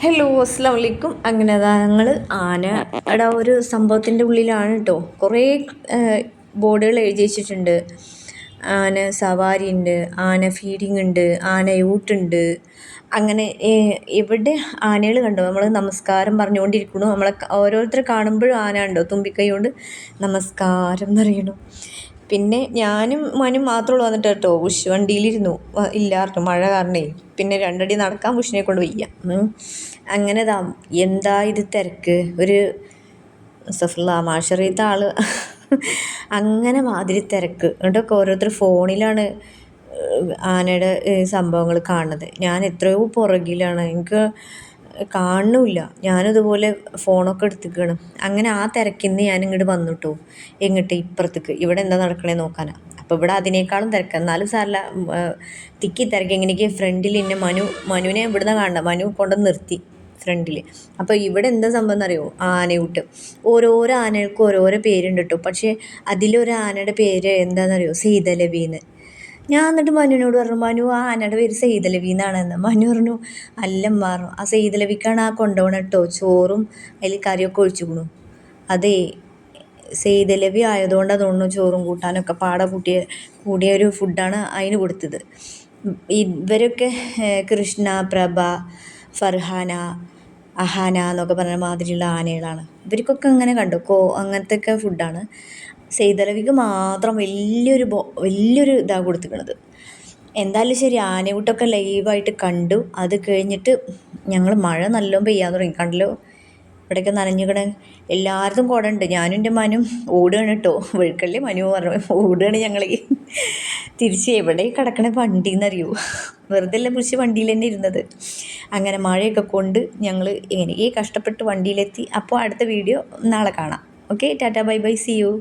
Hello അസ്സാം വലൈക്കും. അങ്ങനെ അതാ ഞങ്ങൾ ആനയുടെ ഒരു സംഭവത്തിൻ്റെ ഉള്ളിലാണ് കേട്ടോ. കുറേ ബോർഡുകൾ എഴുതി വെച്ചിട്ടുണ്ട്. ആന സവാരി ഉണ്ട്, ആന ഫീഡിങ് ഉണ്ട്, ആനയൂട്ടുണ്ട്. അങ്ങനെ എവിടെ ആനകൾ കണ്ടോ നമ്മൾ നമസ്കാരം പറഞ്ഞുകൊണ്ടിരിക്കണു. നമ്മളെ ഓരോരുത്തരെ കാണുമ്പോഴും ആന ഉണ്ടോ തുമ്പിക്കൈ കൊണ്ട് നമസ്കാരം എന്നറിയണു. പിന്നെ ഞാനും മനും മാത്രമുള്ളൂ വന്നിട്ട് കേട്ടോ. ഉഷ് വണ്ടിയിലിരുന്നു, ഇല്ലായിരുന്നു മഴ കാരണേ. പിന്നെ രണ്ടടി നടക്കാൻ ഉഷിനെ കൊണ്ട് വയ്യ. അങ്ങനെ എന്താ ഇത് തിരക്ക്. ഒരു മാഷറിയത്തെ ആള് അങ്ങനെ മാതിരി തിരക്ക്. എന്നിട്ടൊക്കെ ഓരോരുത്തർ ഫോണിലാണ് ആനയുടെ സംഭവങ്ങൾ കാണുന്നത്. ഞാൻ എത്രയോ പുറകിലാണ്, എനിക്ക് കാണുന്നില്ല. ഞാനിതുപോലെ ഫോണൊക്കെ എടുത്തിക്കണം. അങ്ങനെ ആ തിരക്കിൽ നിന്ന് ഞാൻ ഇങ്ങോട്ട് വന്നു കേട്ടോ. എങ്ങോട്ട് ഇപ്പുറത്തേക്ക്, ഇവിടെ എന്താ നടക്കണേ നോക്കാനാണ്. അപ്പോൾ ഇവിടെ അതിനേക്കാളും തിരക്ക്. എന്നാലും സാറില്ല, തിക്കി തിരക്ക്. എങ്ങനെയൊക്കെ ഫ്രണ്ടിൽ എന്നെ മനുവിനെ ഇവിടുന്ന് കാണണ്ട, മനു കൊണ്ട് നിർത്തി ഫ്രണ്ടിൽ. അപ്പോൾ ഇവിടെ എന്താ സംഭവം എന്നറിയോ? ആനയൂട്ട്. ഓരോരോ ആനകൾക്കും ഓരോരോ പേരുണ്ട് കേട്ടോ. പക്ഷേ അതിലൊരു ആനയുടെ പേര് എന്താണെന്നറിയോ? സെയ്തലവിന്ന്. ഞാൻ എന്നിട്ട് മനുവിനോട് പറഞ്ഞു, മനു ആ ആനയുടെ പേര് സെയ്തലവി എന്നാണെന്ന്. മനു പറഞ്ഞു അല്ലമ്മാറും ആ സെയ്തലവിക്കാണ് ആ കൊണ്ടുപോകണം കേട്ടോ. ചോറും അതിൽ കറിയൊക്കെ ഒഴിച്ചുക്കണു. അതേ സെയ്തലവി ആയതുകൊണ്ടാണ് തോന്നുന്നു ചോറും കൂട്ടാനൊക്കെ പാടെ കൂടിയ ഒരു ഫുഡാണ് അതിന് കൊടുത്തത്. ഇവരൊക്കെ കൃഷ്ണ, പ്രഭ, ഫർഹാന, അഹാന എന്നൊക്കെ പറഞ്ഞ മാതിരിയുള്ള ആനകളാണ്. ഇവർക്കൊക്കെ അങ്ങനെ കണ്ടു അങ്ങനത്തെ ഒക്കെ ഫുഡാണ്. സെയ്തലവിക്ക് മാത്രം വലിയൊരു ഇതാണ് കൊടുത്തിരിക്കുന്നത്. എന്തായാലും ശരി, ആനയൂട്ടൊക്കെ ലൈവായിട്ട് കണ്ടു. അത് കഴിഞ്ഞിട്ട് ഞങ്ങൾ മഴ നല്ലോണം പെയ്യാൻ തുടങ്ങി. കണ്ടല്ലോ ഇവിടെയൊക്കെ നനഞ്ഞിക്കണ. എല്ലായിടത്തും കുട ഉണ്ട്. ഞാനും എൻ്റെ മനും ഓടുകയാണ് കേട്ടോ. വെഴുക്കല്ലേ മനു പറഞ്ഞു, ഓടുകയാണ് ഞങ്ങൾ. തിരിച്ച് എവിടെ കിടക്കണ വണ്ടി എന്നറിയൂ. വെറുതെ അല്ല പിടിച്ച് വണ്ടിയിൽ തന്നെ ഇരുന്നത്. അങ്ങനെ മഴയൊക്കെ കൊണ്ട് ഞങ്ങൾ എങ്ങനെയൊക്കെ കഷ്ടപ്പെട്ട് വണ്ടിയിലെത്തി. അപ്പോൾ അടുത്ത വീഡിയോ നാളെ കാണാം. Okay, tata bye bye, see U.